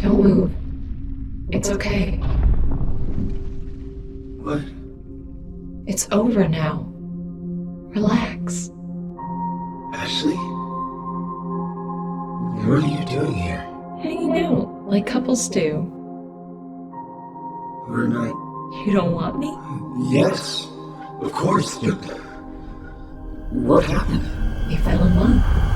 Don't move. It's okay. What? It's over now. Relax. Ashley? What are you doing here? Hanging out like couples do. We're not... You don't want me? Yes, of course, but... What happened? We fell in love.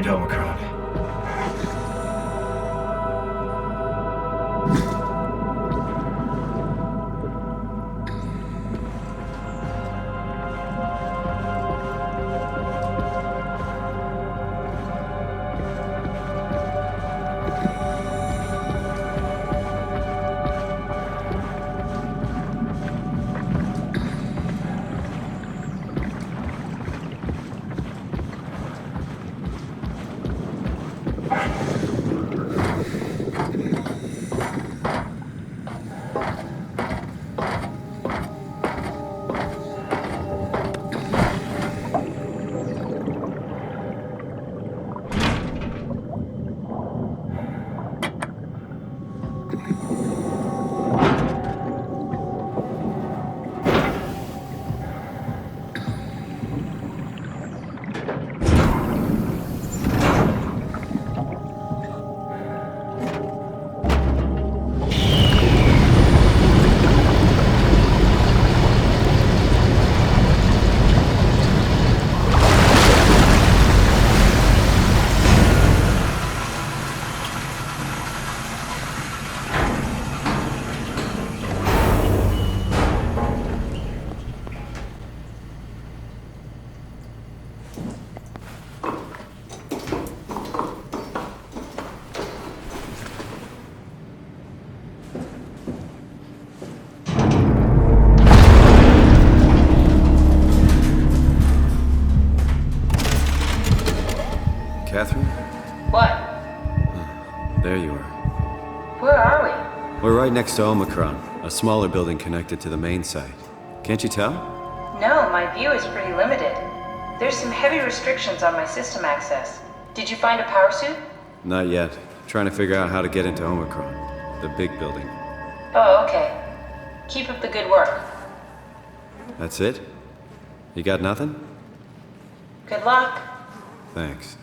find Omicron. Catherine? What? There you are. Where are we? We're right next to Omicron, a smaller building connected to the main site. Can't you tell? No, my view is pretty limited. There's some heavy restrictions on my system access. Did you find a power suit? Not yet. Trying to figure out how to get into Omicron, the big building. Oh, okay. Keep up the good work. That's it? You got nothing? Good luck. Thanks.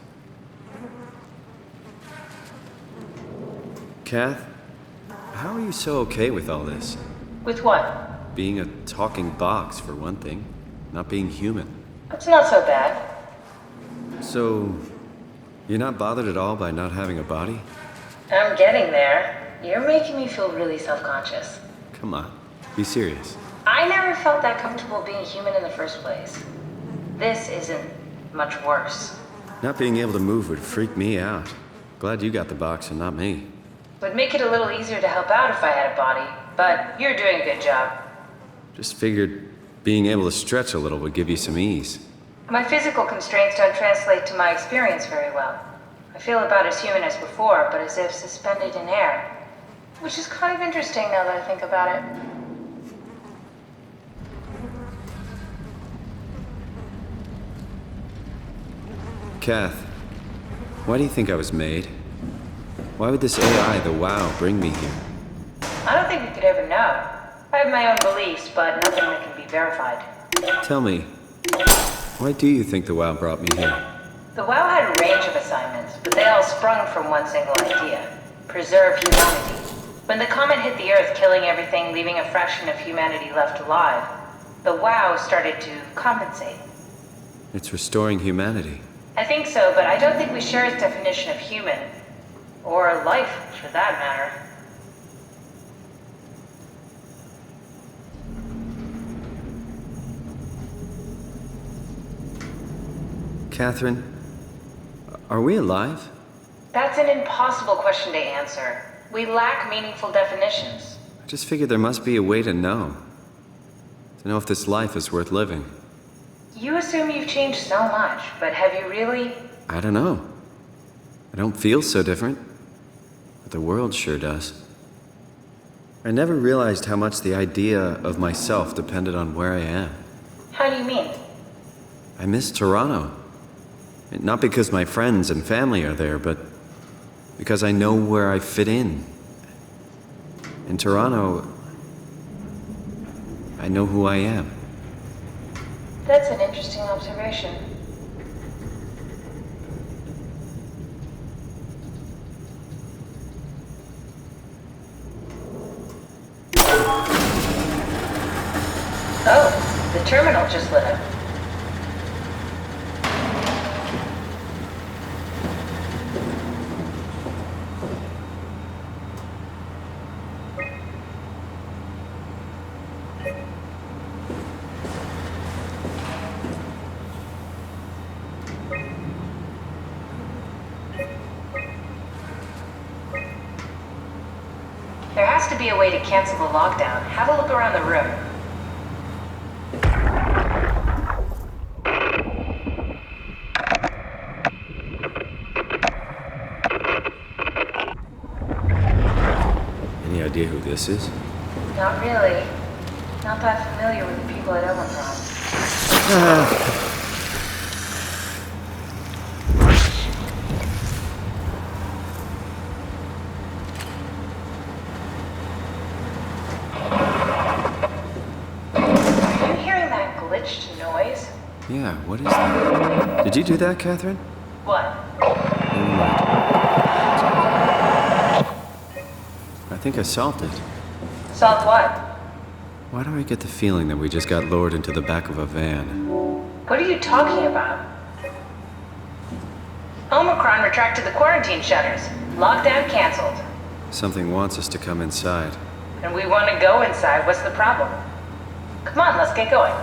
Kath, how are you so okay with all this? With what? Being a talking box, for one thing. Not being human. It's not so bad. So, you're not bothered at all by not having a body? I'm getting there. You're making me feel really self-conscious. Come on, be serious. I never felt that comfortable being human in the first place. This isn't much worse. Not being able to move would freak me out. Glad you got the box and not me. Would make it a little easier to help out if I had a body, but you're doing a good job. Just figured being able to stretch a little would give you some ease. My physical constraints don't translate to my experience very well. I feel about as human as before, but as if suspended in air. Which is kind of interesting now that I think about it. Kath, why do you think I was made? Why would this AI, the WoW, bring me here? I don't think we could ever know. I have my own beliefs, but nothing that can be verified. Tell me, why do you think the WoW brought me here? The WoW had a range of assignments, but they all sprung from one single idea. Preserve humanity. When the comet hit the Earth, killing everything, leaving a fraction of humanity left alive, the WoW started to compensate. It's restoring humanity. I think so, but I don't think we share its definition of human. Or life, for that matter. Catherine, are we alive? That's an impossible question to answer. We lack meaningful definitions. I just figured there must be a way to know. To know if this life is worth living. You assume you've changed so much, but have you really? I don't know. I don't feel so different. But the world sure does. I never realized how much the idea of myself depended on where I am. How do you mean? I miss Toronto. Not because my friends and family are there, but because I know where I fit in. In Toronto, I know who I am. That's an interesting observation. Oh, the terminal just lit up. There has to be a way to cancel the lockdown. Have a look around the room. Any idea who this is? Not really. Not that familiar with the people at Omicron. Are you hearing that glitched noise? Yeah, what is that? Did you do that, Catherine? What? Never mind. I think I solved it. Solved what? Why do I get the feeling that we just got lowered into the back of a van? What are you talking about? Omicron retracted the quarantine shutters. Lockdown canceled. Something wants us to come inside. And we want to go inside. What's the problem? Come on, let's get going.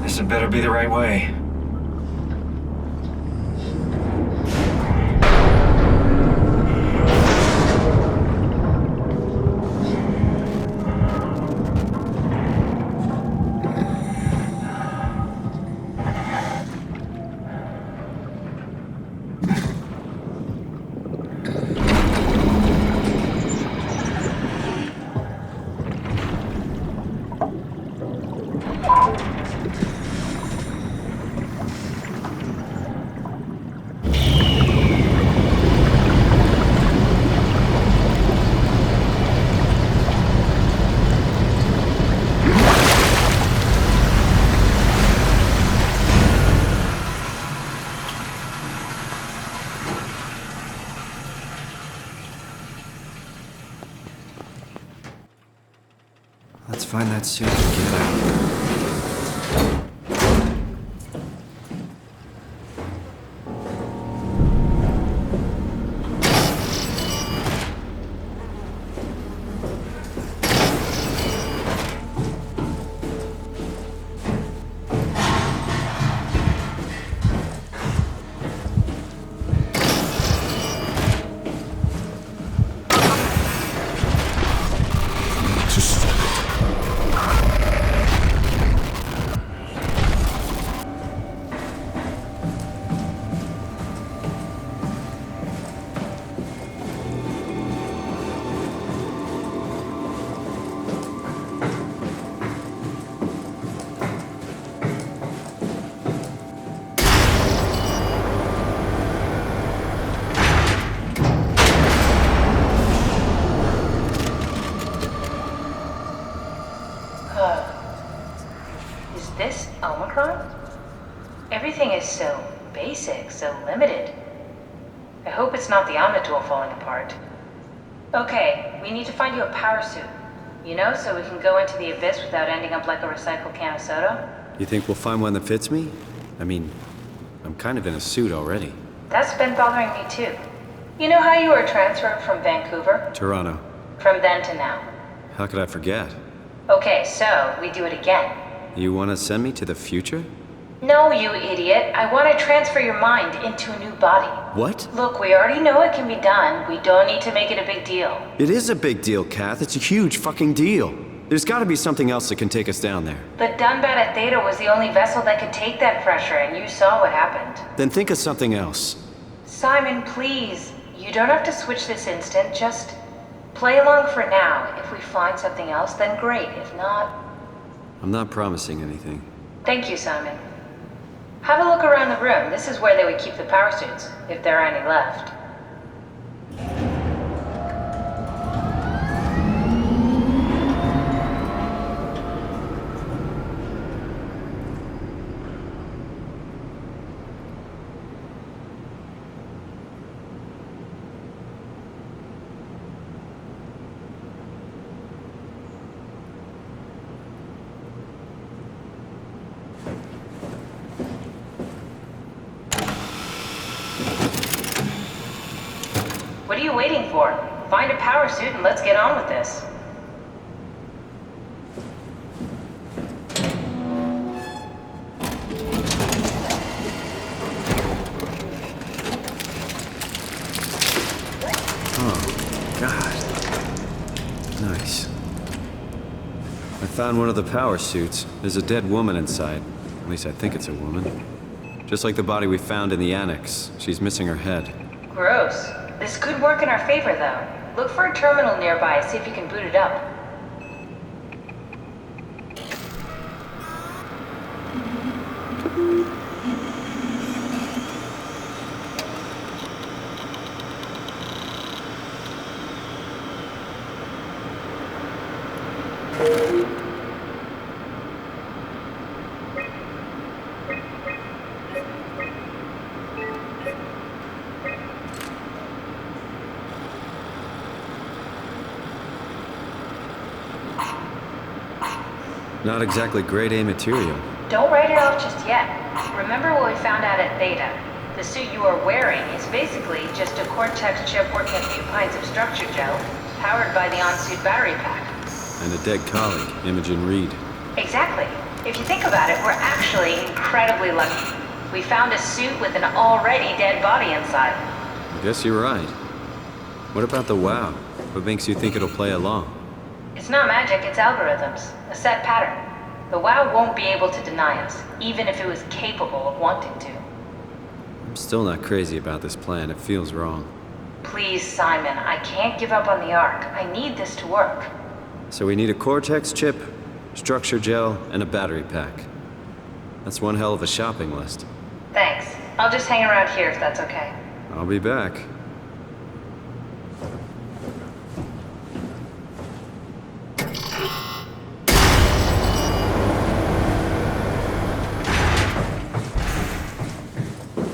This had better be the right way. Let's find that suit and get out. Everything is so basic, so limited. I hope it's not the Omnitool falling apart. Okay, we need to find you a power suit. You know, so we can go into the abyss without ending up like a recycled can of soda? You think we'll find one that fits me? I mean, I'm kind of in a suit already. That's been bothering me too. You know how you were transferred from Vancouver? Toronto. From then to now. How could I forget? Okay, so we do it again. You want to send me to the future? No, you idiot. I want to transfer your mind into a new body. What? Look, we already know it can be done. We don't need to make it a big deal. It is a big deal, Kath. It's a huge fucking deal. There's got to be something else that can take us down there. The Dunbat at Theta was the only vessel that could take that pressure, and you saw what happened. Then think of something else. Simon, please. You don't have to switch this instant. Just play along for now. If we find something else, then great. If not... I'm not promising anything. Thank you, Simon. Have a look around the room. This is where they would keep the power suits, if there are any left. What are you waiting for? Find a power suit and let's get on with this. Oh, God. Nice. I found one of the power suits. There's a dead woman inside. At least I think it's a woman. Just like the body we found in the annex. She's missing her head. Gross. This could work in our favor, though. Look for a terminal nearby, see if you can boot it up. Not exactly grade A material. Don't write it off just yet. Remember what we found out at Theta? The suit you are wearing is basically just a Cortex chip working a few pints of structure gel, powered by the on-suit battery pack. And a dead colleague, Imogen Reed. Exactly. If you think about it, we're actually incredibly lucky. We found a suit with an already dead body inside. I guess you're right. What about the WoW? What makes you think it'll play along? It's not magic, it's algorithms. A set pattern. The WoW won't be able to deny us, even if it was capable of wanting to. I'm still not crazy about this plan. It feels wrong. Please, Simon, I can't give up on the Ark. I need this to work. So we need a Cortex chip, structure gel, and a battery pack. That's one hell of a shopping list. Thanks. I'll just hang around here if that's okay. I'll be back.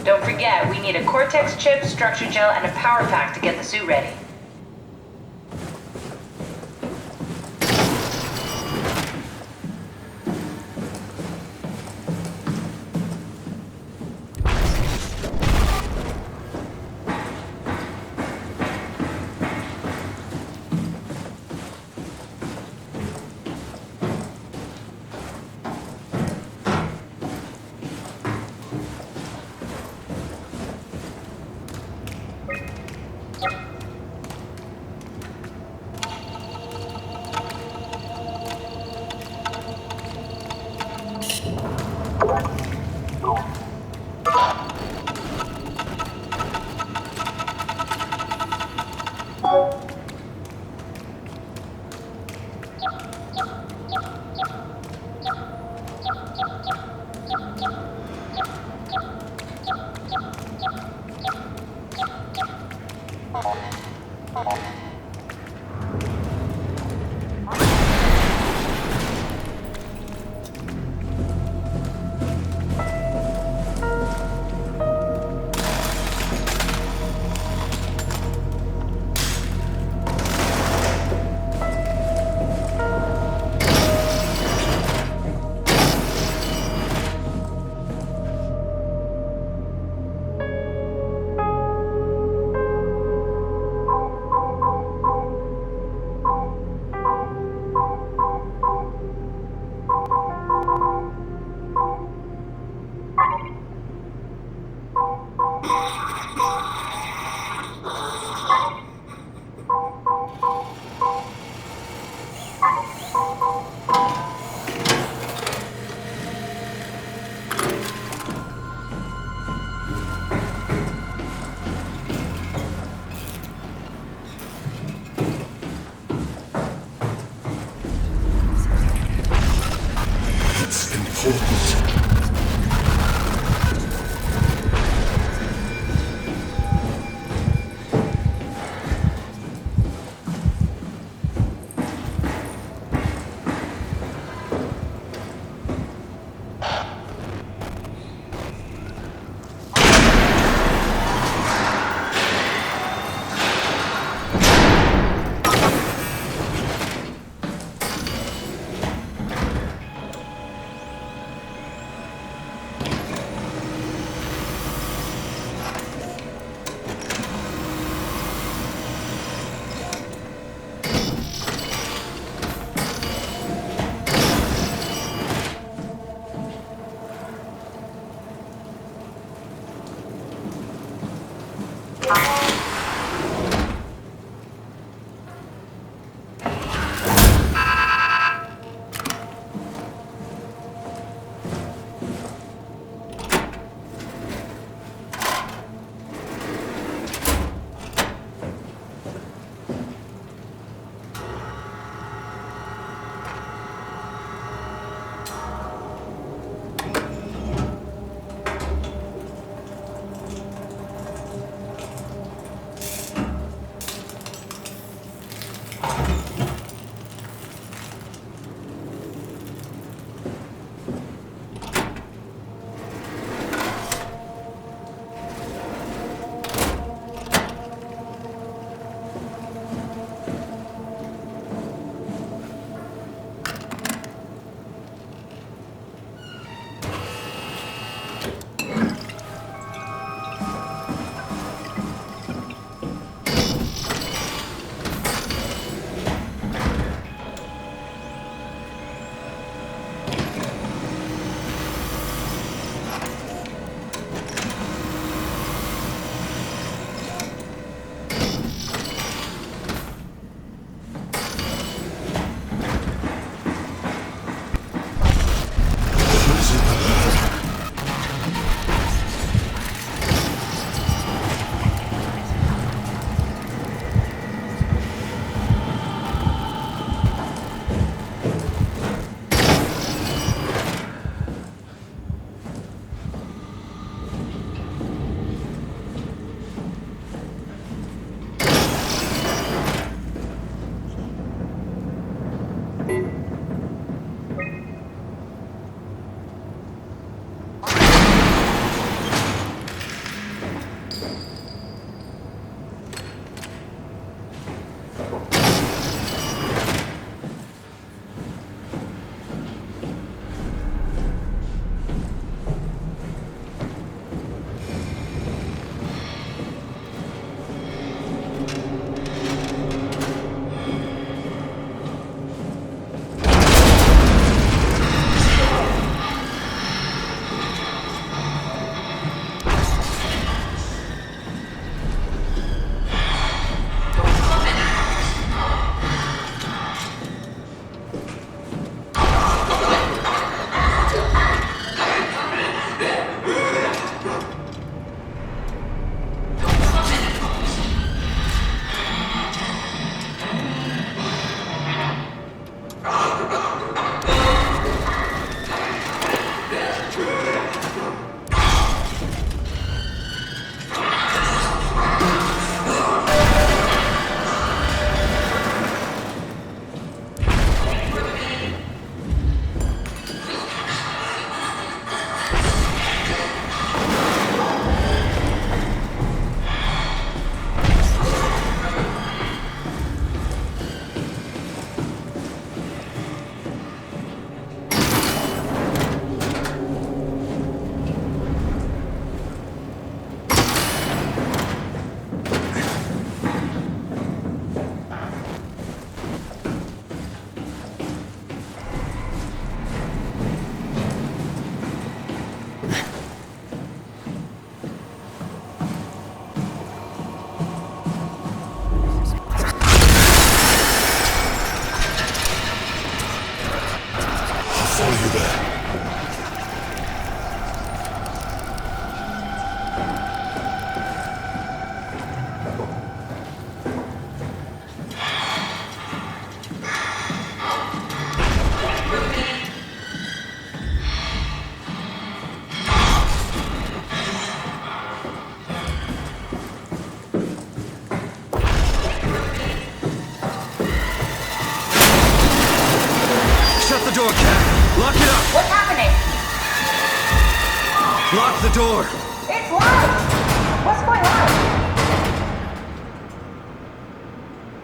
Don't forget, we need a Cortex chip, structure gel, and a power pack to get the suit ready. door, Cat! Lock it up! What's happening? Lock the door! It's locked! What's going on?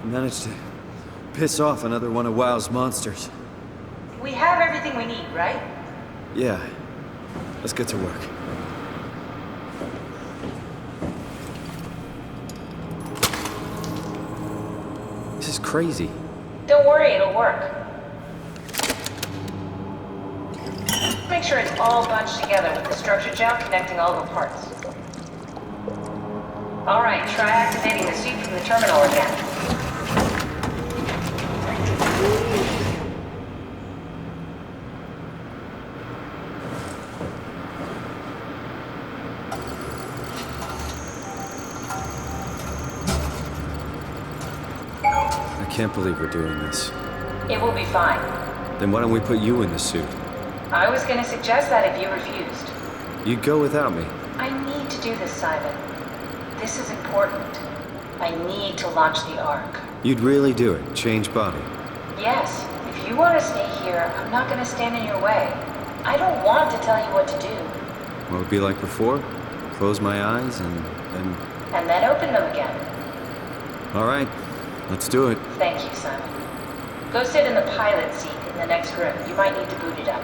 I managed to piss off another one of WoW's monsters. We have everything we need, right? Yeah. Let's get to work. This is crazy. Don't worry, it'll work. Make sure it's all bunched together with the structure gel connecting all the parts. Alright, try activating the suit from the terminal again. I can't believe we're doing this. It will be fine. Then why don't we put you in the suit? I was gonna suggest that if you refused. You'd go without me. I need to do this, Simon. This is important. I need to launch the Ark. You'd really do it? Change body? Yes, if you want to stay here, I'm not gonna stand in your way. I don't want to tell you what to do. What would it be like before? Close my eyes and then... And then open them again. All right, let's do it. Thank you, Simon. Go sit in the pilot seat in the next room. You might need to boot it up.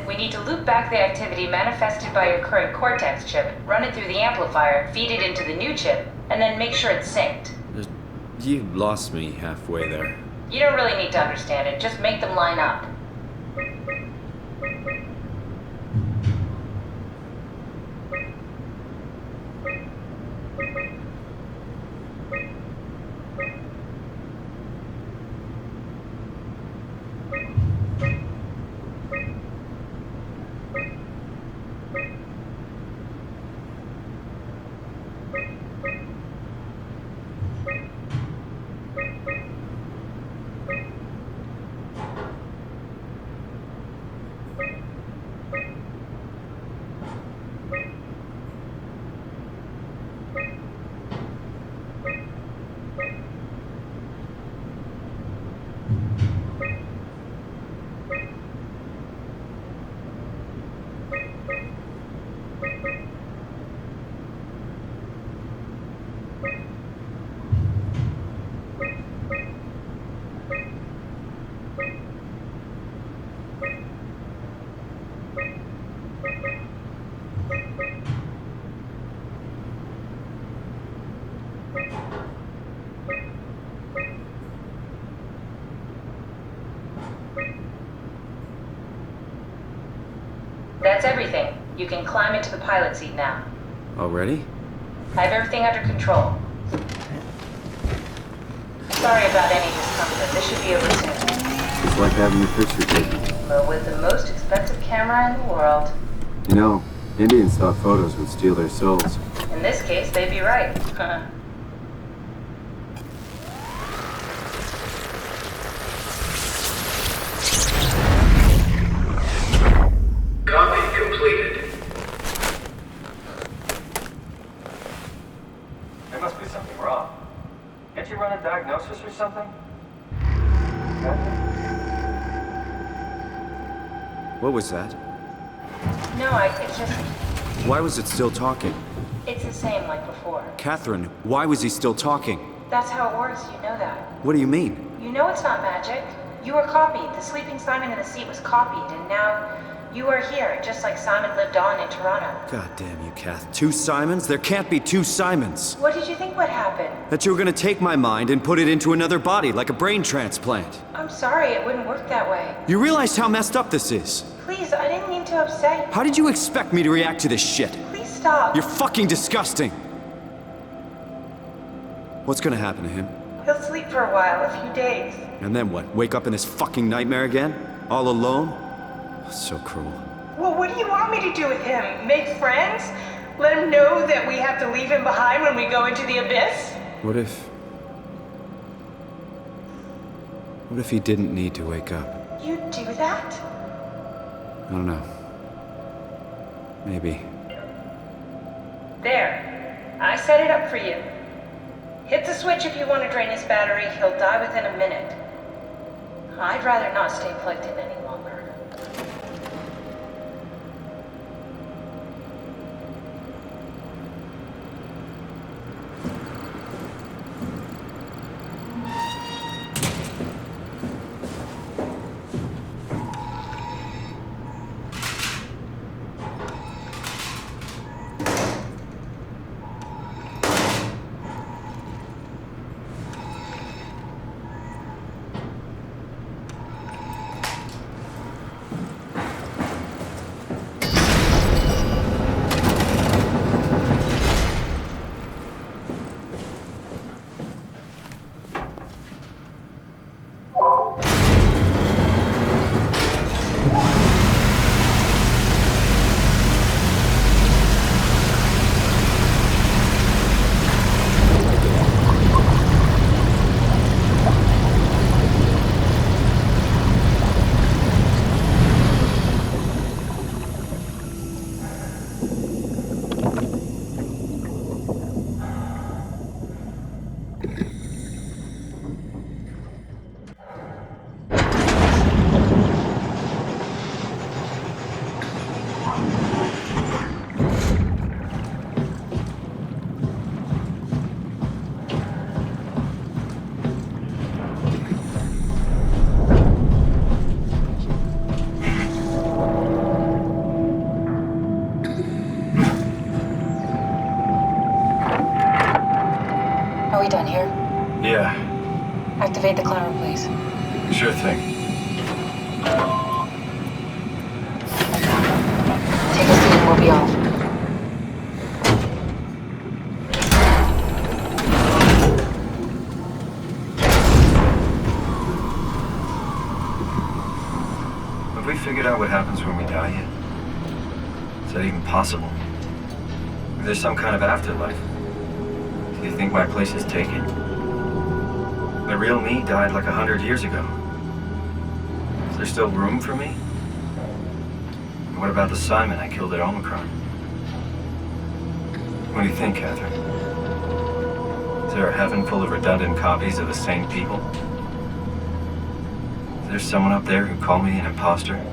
We need to loop back the activity manifested by your current Cortex chip, run it through the amplifier, feed it into the new chip, and then make sure it's synced. You lost me halfway there. You don't really need to understand it, just make them line up. That's everything. You can climb into the pilot seat now. Already? I have everything under control. Sorry about any discomfort. This should be over soon. It's like having your picture taken. But with the most expensive camera in the world. You know, Indians thought photos would steal their souls. In this case, they'd be right. Copy completed. There must be something wrong. Can't you run a diagnosis or something? What was that? No, it's just... Why was it still talking? It's the same like before. Catherine, why was he still talking? That's how it works, you know that. What do you mean? You know it's not magic. You were copied. The sleeping Simon in the seat was copied, and now you are here, just like Simon lived on in Toronto. God damn you, Kath. 2 Simons? There can't be 2 Simons. What did you think would happen? That you were gonna take my mind and put it into another body, like a brain transplant. I'm sorry, it wouldn't work that way. You realize how messed up this is? Please, I didn't mean to upset you. How did you expect me to react to this shit? Please stop. You're fucking disgusting. What's gonna happen to him? He'll sleep for a while, a few days. And then what? Wake up in this fucking nightmare again? All alone? So cruel. Well, what do you want me to do with him? Make friends? Let him know that we have to leave him behind when we go into the abyss? What if he didn't need to wake up? You'd do that? I don't know. Maybe. There. I set it up for you. Hit the switch if you want to drain his battery. He'll die within a minute. I'd rather not stay plugged in any longer. Activate the climber, please. Sure thing. Take a seat and we'll be off. Have we figured out what happens when we die yet? Is that even possible? Is there some kind of afterlife? Do you think my place is taken? The real me died like 100 years ago. Is there still room for me? And what about the Simon I killed at Omicron? What do you think, Catherine? Is there a heaven full of redundant copies of the same people? Is there someone up there who called me an imposter?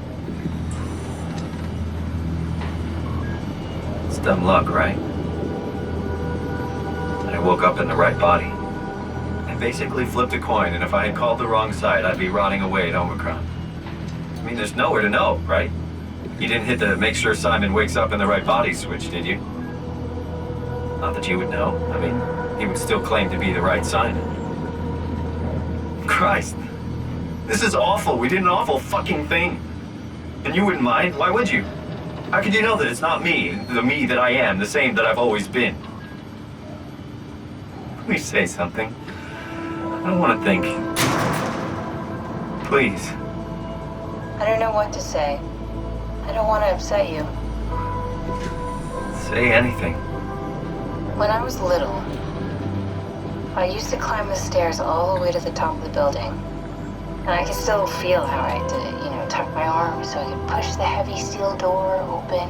It's dumb luck, right? I woke up in the right body. I basically flipped a coin, and if I had called the wrong side, I'd be rotting away at Omicron. I mean, there's nowhere to know, right? You didn't hit the make sure Simon wakes up in the right body switch, did you? Not that you would know. I mean, he would still claim to be the right Simon. Christ. This is awful. We did an awful fucking thing. And you wouldn't mind? Why would you? How could you know that it's not me, the me that I am, the same that I've always been? Please say something. I don't want to think. Please. I don't know what to say. I don't want to upset you. Say anything. When I was little, I used to climb the stairs all the way to the top of the building. And I can still feel how I had to, tuck my arms so I could push the heavy steel door open.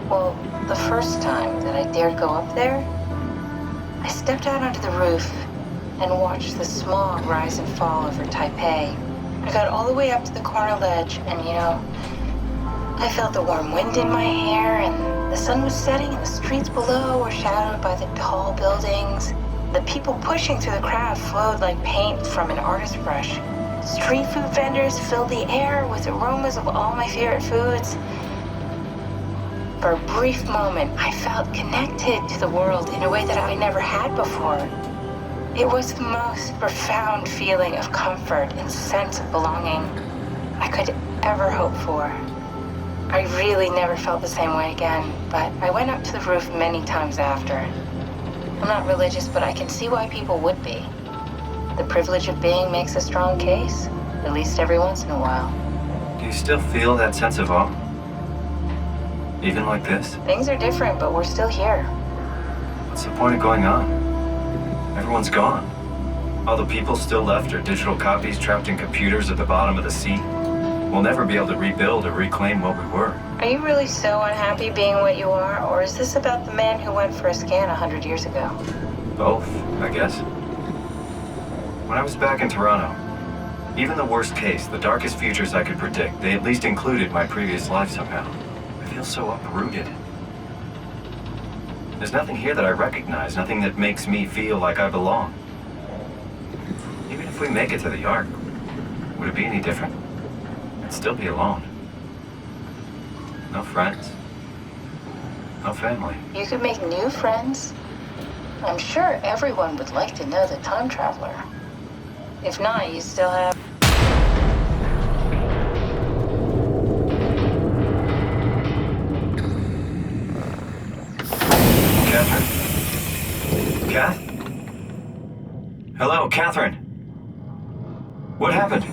Well, the first time that I dared go up there, I stepped out onto the roof and watched the smog rise and fall over Taipei. I got all the way up to the corner ledge and, I felt the warm wind in my hair and the sun was setting and the streets below were shadowed by the tall buildings. The people pushing through the crowd flowed like paint from an artist's brush. Street food vendors filled the air with aromas of all my favorite foods. For a brief moment, I felt connected to the world in a way that I never had before. It was the most profound feeling of comfort and sense of belonging I could ever hope for. I really never felt the same way again, but I went up to the roof many times after. I'm not religious, but I can see why people would be. The privilege of being makes a strong case, at least every once in a while. Do you still feel that sense of awe? Even like this? Things are different, but we're still here. What's the point of going on? Everyone's gone. All the people still left are digital copies trapped in computers at the bottom of the sea. We'll never be able to rebuild or reclaim what we were. Are you really so unhappy being what you are, or is this about the man who went for a scan 100 years ago? Both, I guess. When I was back in Toronto, even the worst case, the darkest futures I could predict, they at least included my previous life somehow. I feel so uprooted. There's nothing here that I recognize, nothing that makes me feel like I belong. Even if we make it to the Ark, would it be any different? I'd still be alone. No friends. No family. You could make new friends. I'm sure everyone would like to know the time traveler. If not, you still have... Catherine? Kath? Hello, Catherine. What happened?